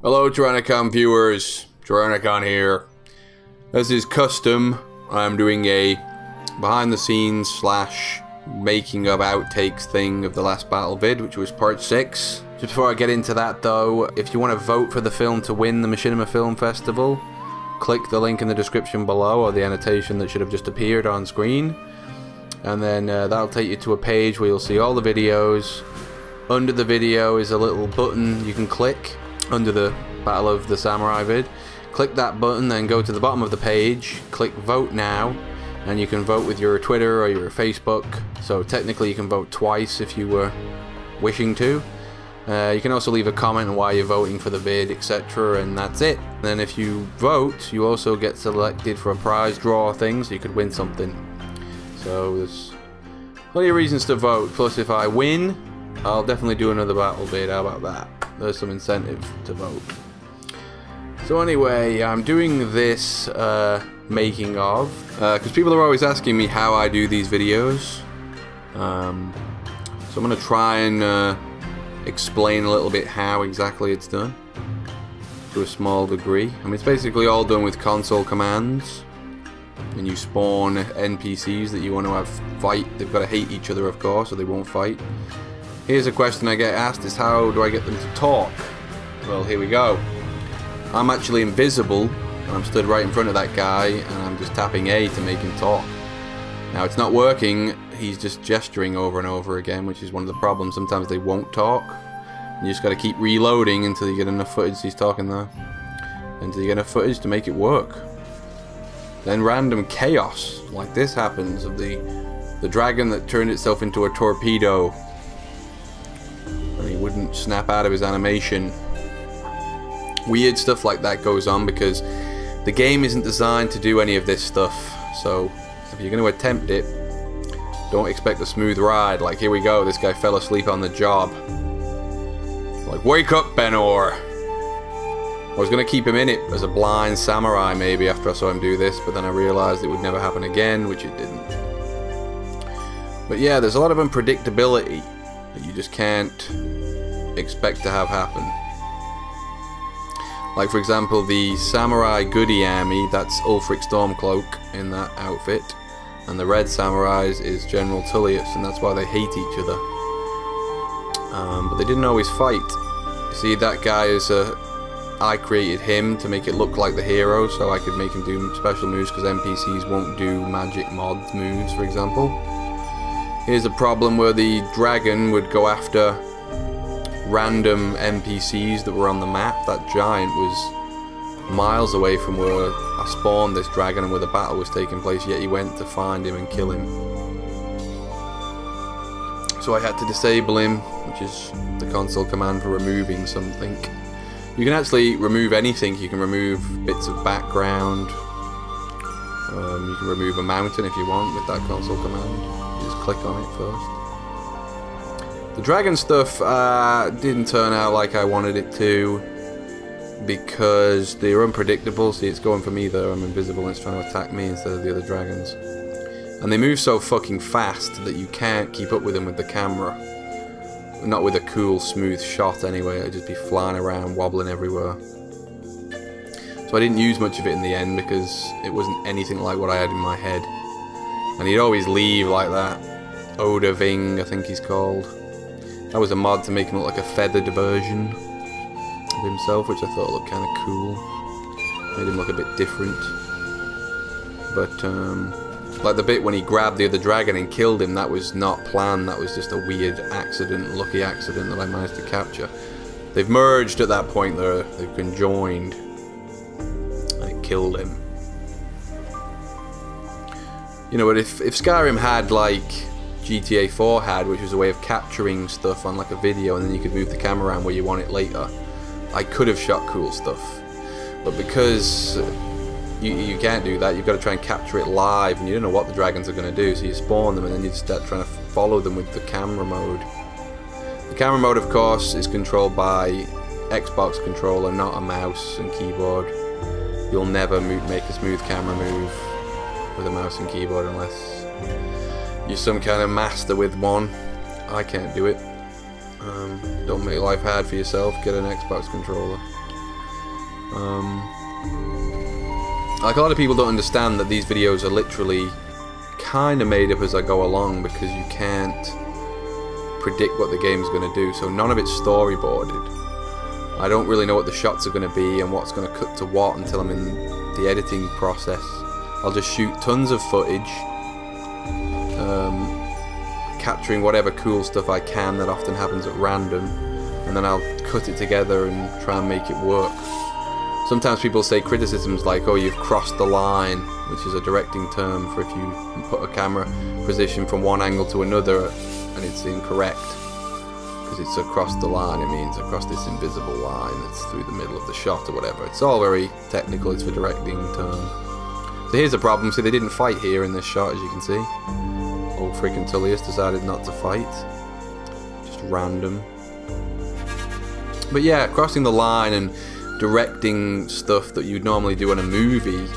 Hello Tyrannicon viewers, Tyrannicon here. As is custom, I'm doing a behind the scenes slash making of outtakes thing of the last battle vid, which was part 6. Just before I get into that though, if you want to vote for the film to win the Machinima Film Festival, click the link in the description below or the annotation that should have just appeared on screen. And then that'll take you to a page where you'll see all the videos. Under the video is a little button you can click under the Battle of the Samurai vid. Click that button, then go to the bottom of the page, click vote now, and you can vote with your Twitter or your Facebook. So technically you can vote twice if you were wishing to. You can also leave a comment on why you're voting for the vid, etc., and that's it. Then if you vote, you also get selected for a prize draw thing, so you could win something. So there's plenty of reasons to vote. Plus, if I win, I'll definitely do another battle vid. How about that? There's some incentive to vote. So anyway, I'm doing this making of because people are always asking me how I do these videos. So I'm gonna try and explain a little bit how exactly it's done to a small degree. I mean, it's basically all done with console commands, and you spawn NPCs that you want to have fight. They've got to hate each other, of course, or they won't fight. Here's a question I get asked, is how do I get them to talk? Well, here we go. I'm actually invisible, and I'm stood right in front of that guy, and I'm just tapping A to make him talk. Now, it's not working. He's just gesturing over and over again, which is one of the problems. Sometimes they won't talk. You just got to keep reloading until you get enough footage he's talking there. Until you get enough footage to make it work. Then random chaos like this happens of the dragon that turned itself into a torpedo. And he wouldn't snap out of his animation. Weird stuff like that goes on because the game isn't designed to do any of this stuff. So if you're going to attempt it, don't expect a smooth ride. Like, here we go, this guy fell asleep on the job. Like, wake up, Benor! I was going to keep him in it as a blind samurai maybe after I saw him do this, but then I realized it would never happen again, which it didn't. But yeah, there's a lot of unpredictability that you just can't expect to have happen. Like, for example, the Samurai Goody Army, that's Ulfric Stormcloak in that outfit, and the Red Samurais is General Tullius, and that's why they hate each other. But they didn't always fight. You see, that guy is I created him to make it look like the hero, so I could make him do special moves because NPCs won't do magic mod moves, for example. Here's a problem where the dragon would go after random NPCs that were on the map. That giant was miles away from where I spawned this dragon and where the battle was taking place, yet he went to find him and kill him. So I had to disable him, which is the console command for removing something. You can actually remove anything. You can remove bits of background. You can remove a mountain if you want with that console command. You just click on it first. The dragon stuff didn't turn out like I wanted it to because they're unpredictable. See, it's going for me there. I'm invisible and it's trying to attack me instead of the other dragons. And they move so fucking fast that you can't keep up with them with the camera. Not with a cool, smooth shot anyway. I'd just be flying around, wobbling everywhere. So I didn't use much of it in the end because it wasn't anything like what I had in my head. And he'd always leave like that. Odaving, I think he's called. That was a mod to make him look like a feathered version of himself, which I thought looked kind of cool. Made him look a bit different. But, like the bit when he grabbed the other dragon and killed him, that was not planned. That was just a weird accident, lucky accident that I managed to capture. They've merged at that point there. They've conjoined. And it killed him. You know, but if Skyrim had like GTA 4 had, which was a way of capturing stuff on like a video and then you could move the camera around where you want it later, I could have shot cool stuff. But because you can't do that, you've got to try and capture it live and you don't know what the dragons are going to do, so you spawn them and then you start trying to follow them with the camera mode. The camera mode, of course, is controlled by Xbox controller, not a mouse and keyboard. You'll never make a smooth camera move with a mouse and keyboard unless you're some kind of master with one. I can't do it. Don't make life hard for yourself, get an Xbox controller. Like, a lot of people don't understand that these videos are literally kind of made up as I go along, because you can't predict what the game's going to do, so none of it's storyboarded. I don't really know what the shots are going to be and what's going to cut to what until I'm in the editing process. I'll just shoot tons of footage, capturing whatever cool stuff I can that often happens at random, and then I'll cut it together and try and make it work. Sometimes people say criticisms like, oh, you've crossed the line, which is a directing term for if you put a camera position from one angle to another and it's incorrect. Because it's across the line, it means across this invisible line that's through the middle of the shot or whatever. It's all very technical, it's for directing term. So here's the problem, see, they didn't fight here in this shot, as you can see. Old freaking Tullius decided not to fight. Just random. But yeah, crossing the line and directing stuff that you'd normally do on a movie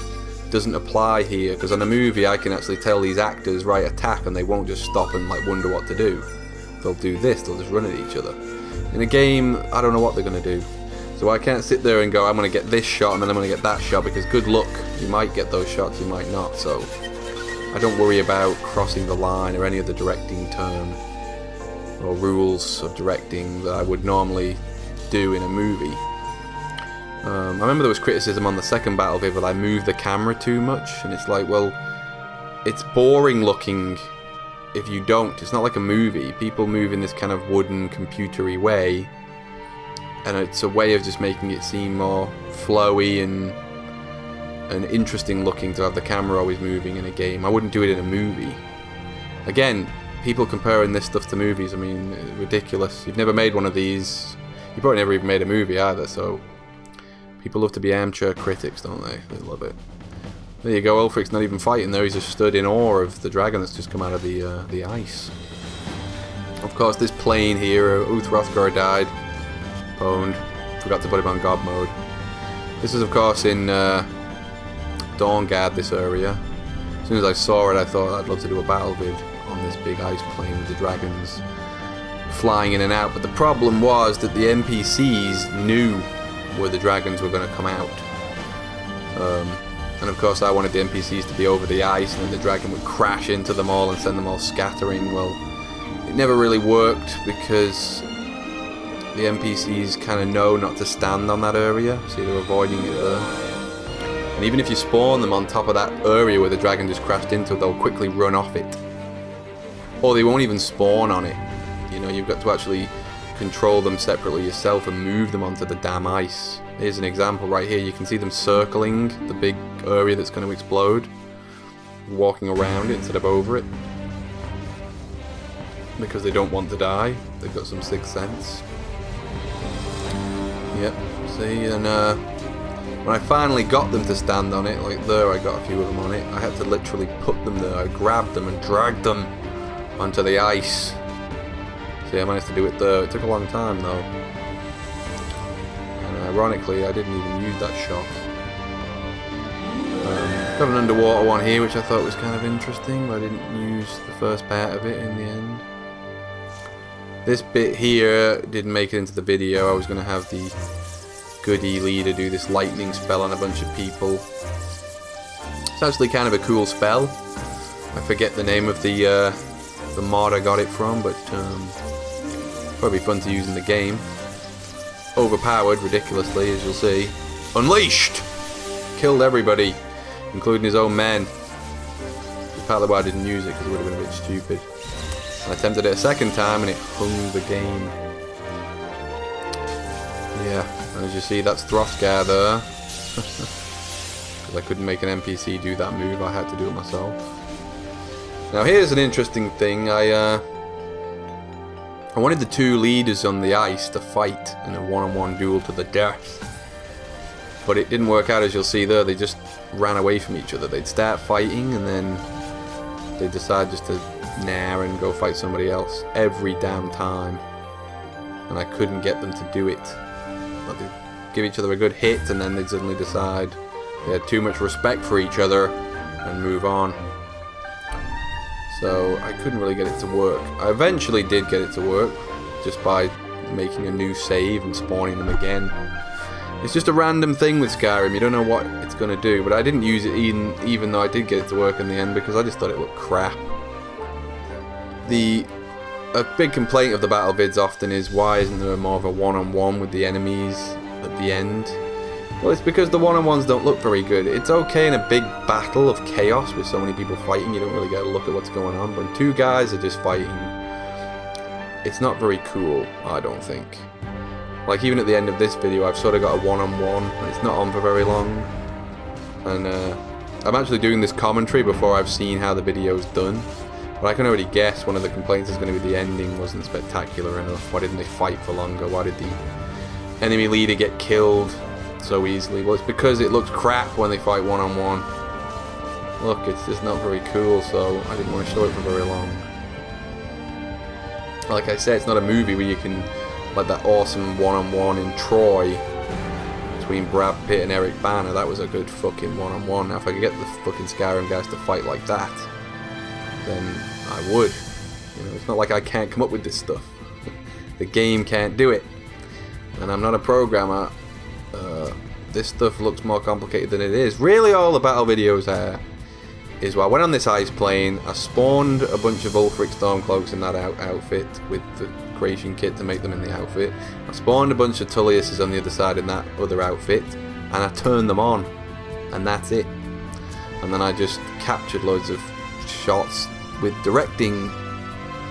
doesn't apply here, because on a movie I can actually tell these actors, right, attack, and they won't just stop and like wonder what to do. They'll do this, they'll just run at each other. In a game, I don't know what they're going to do. So I can't sit there and go, I'm going to get this shot and then I'm going to get that shot, because good luck, you might get those shots, you might not. So I don't worry about crossing the line or any of the directing term or rules of directing that I would normally do in a movie. I remember there was criticism on the second Battlefield that I moved the camera too much, and it's like, well, it's boring looking if you don't. It's not like a movie. People move in this kind of wooden, computery way, and it's a way of just making it seem more flowy and interesting looking to have the camera always moving in a game. I wouldn't do it in a movie. Again, people comparing this stuff to movies, I mean, ridiculous. You've never made one of these. You probably never even made a movie either, so people love to be amateur critics, don't they? They love it. There you go, Ulfric's not even fighting there, he's just stood in awe of the dragon that's just come out of the ice. Of course, this plane here, Hrothgar died, pwned, forgot to put him on God mode. This is, of course, in Dawnguard, this area. As soon as I saw it, I thought I'd love to do a battle vid on this big ice plane with the dragons flying in and out. But the problem was that the NPCs knew where the dragons were going to come out. And of course I wanted the NPCs to be over the ice, and then the dragon would crash into them all and send them all scattering. Well, it never really worked because the NPCs kind of know not to stand on that area, so they're avoiding it there. And even if you spawn them on top of that area where the dragon just crashed into, they'll quickly run off it. Or they won't even spawn on it. You know, you've got to actually control them separately yourself and move them onto the damn ice. Here's an example right here. You can see them circling the big area that's going to explode, walking around it instead of over it, because they don't want to die. They've got some sixth sense. Yep, see, and when I finally got them to stand on it, like there, I got a few of them on it, I had to literally put them there. I grabbed them and dragged them onto the ice. See, I managed to do it there. It took a long time though. And ironically, I didn't even use that shot. Got an underwater one here, which I thought was kind of interesting, but I didn't use the first part of it in the end. This bit here didn't make it into the video. I was going to have the goody leader do this lightning spell on a bunch of people. It's actually kind of a cool spell. I forget the name of the mod I got it from, but probably fun to use in the game. Overpowered ridiculously, as you'll see. Unleashed! Killed everybody, including his own men. That's partly why I didn't use it, because it would have been a bit stupid. I attempted it a second time and it hung the game. Yeah, and as you see, that's Hrothgar there. Because I couldn't make an NPC do that move, I had to do it myself. Now here's an interesting thing. I wanted the two leaders on the ice to fight in a one-on-one duel to the death. But it didn't work out, as you'll see there. They just ran away from each other. They'd start fighting and then they'd decide just to nah and go fight somebody else every damn time. And I couldn't get them to do it. Like, they'd give each other a good hit and then they'd suddenly decide they had too much respect for each other and move on. So I couldn't really get it to work. I eventually did get it to work just by making a new save and spawning them again. It's just a random thing with Skyrim. You don't know what it's going to do. But I didn't use it even though I did get it to work in the end because I just thought it looked crap. A big complaint of the battle vids often is why isn't there more of a one-on-one with the enemies at the end? Well, it's because the one-on-ones don't look very good. It's okay in a big battle of chaos with so many people fighting, you don't really get a look at what's going on. But when two guys are just fighting, it's not very cool, I don't think. Like, even at the end of this video, I've sort of got a one-on-one, and it's not on for very long. And I'm actually doing this commentary before I've seen how the video's done. But I can already guess one of the complaints is going to be the ending wasn't spectacular enough. Why didn't they fight for longer? Why did the enemy leader get killed so easily? Well, it's because it looks crap when they fight one-on-one. Look, it's just not very cool, so I didn't want to show it for very long. Like I said, it's not a movie where you can, like that awesome one-on-one in Troy between Brad Pitt and Eric Bana. That was a good fucking one-on-one. Now, if I could get the fucking Skyrim guys to fight like that, then I would. You know, it's not like I can't come up with this stuff. The game can't do it. And I'm not a programmer. This stuff looks more complicated than it is. Really, all the battle videos are is I went on this ice plane, I spawned a bunch of Ulfric Stormcloaks in that outfit with the creation kit to make them in the outfit. I spawned a bunch of Tulliuses on the other side in that other outfit, and I turned them on, and that's it. And then I just captured loads of shots with directing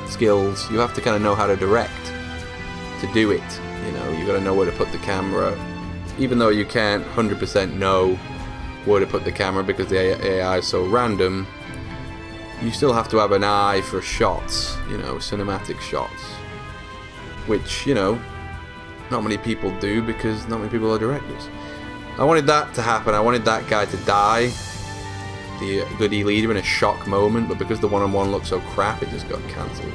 skills. You have to kind of know how to direct to do it. You know, you got to know where to put the camera. Even though you can't 100% know where to put the camera because the AI is so random, you still have to have an eye for shots, you know, cinematic shots. Which, you know, not many people do because not many people are directors. I wanted that to happen. I wanted that guy to die, the goody leader, in a shock moment, but because the one-on-one looked so crap, it just got cancelled.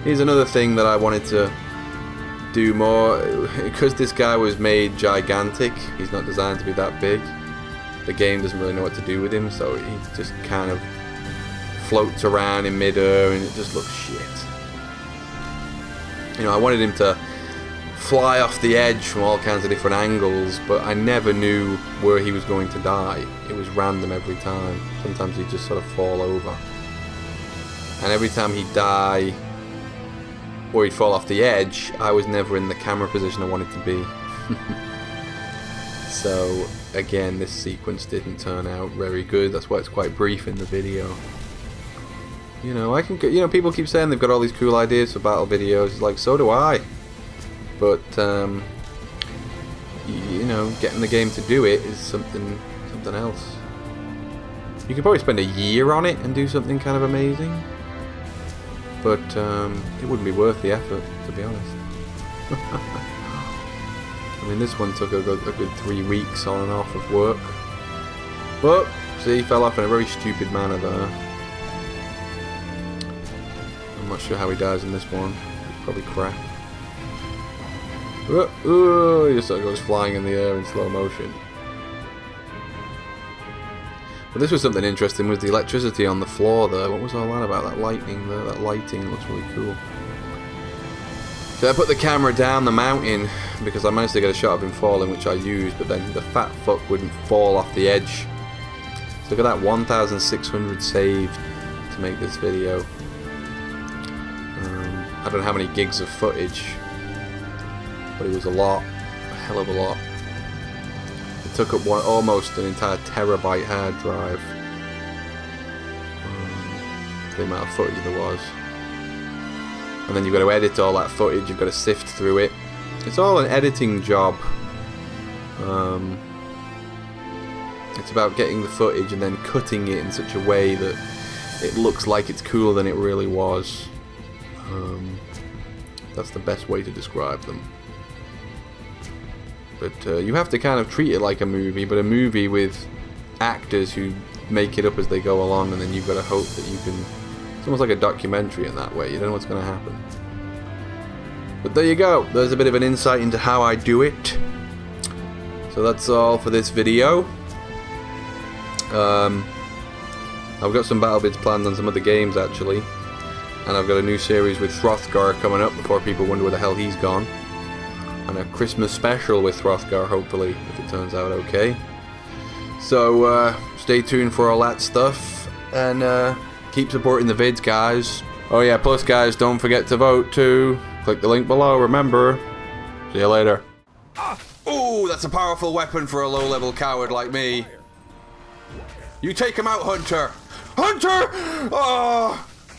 Here's another thing that I wanted to do more. Because this guy was made gigantic, he's not designed to be that big. The game doesn't really know what to do with him, so he just kind of floats around in mid-air and it just looks shit. You know, I wanted him to fly off the edge from all kinds of different angles, but I never knew where he was going to die. It was random every time. Sometimes he'd just sort of fall over. And every time he'd die, or he'd fall off the edge, I was never in the camera position I wanted to be. So, again, this sequence didn't turn out very good. That's why it's quite brief in the video. You know, people keep saying they've got all these cool ideas for battle videos. It's like, so do I. But, you know, getting the game to do it is something else. You could probably spend a year on it and do something kind of amazing. But, it wouldn't be worth the effort, to be honest. I mean, this one took a good 3 weeks on and off of work. But, see, he fell off in a very stupid manner there. I'm not sure how he dies in this one. It's probably crap. Oh, he just sort of goes flying in the air in slow motion. But this was something interesting, was the electricity on the floor there. What was all that about? That lightning there, that lighting looks really cool. So I put the camera down the mountain because I managed to get a shot of him falling, which I used, but then the fat fuck wouldn't fall off the edge. So look at that, 1,600 saved to make this video. I don't know how many gigs of footage, but it was a lot, a hell of a lot. It took up almost an entire terabyte hard drive. The amount of footage there was. And then you've got to edit all that footage, you've got to sift through it. It's all an editing job. It's about getting the footage and then cutting it in such a way that it looks like it's cooler than it really was. That's the best way to describe them. But you have to kind of treat it like a movie, but a movie with actors who make it up as they go along, and then you've got to hope that you can... It's almost like a documentary in that way. You don't know what's going to happen. But there you go. There's a bit of an insight into how I do it. So that's all for this video. I've got some battle bids planned on some other games actually. And I've got a new series with Hrothgar coming up before people wonder where the hell he's gone. on a Christmas special with Hrothgar, hopefully, if it turns out okay. So, stay tuned for all that stuff, and keep supporting the vids, guys. Oh yeah, plus guys, don't forget to vote too. Click the link below, remember. See you later. Ooh, that's a powerful weapon for a low-level coward like me. You take him out, Hunter! Hunter!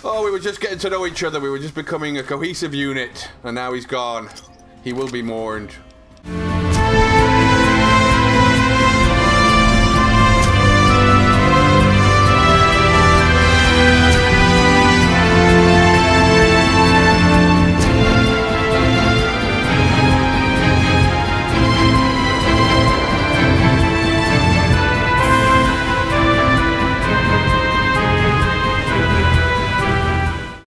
Oh, we were just getting to know each other. We were just becoming a cohesive unit. And now he's gone. He will be mourned.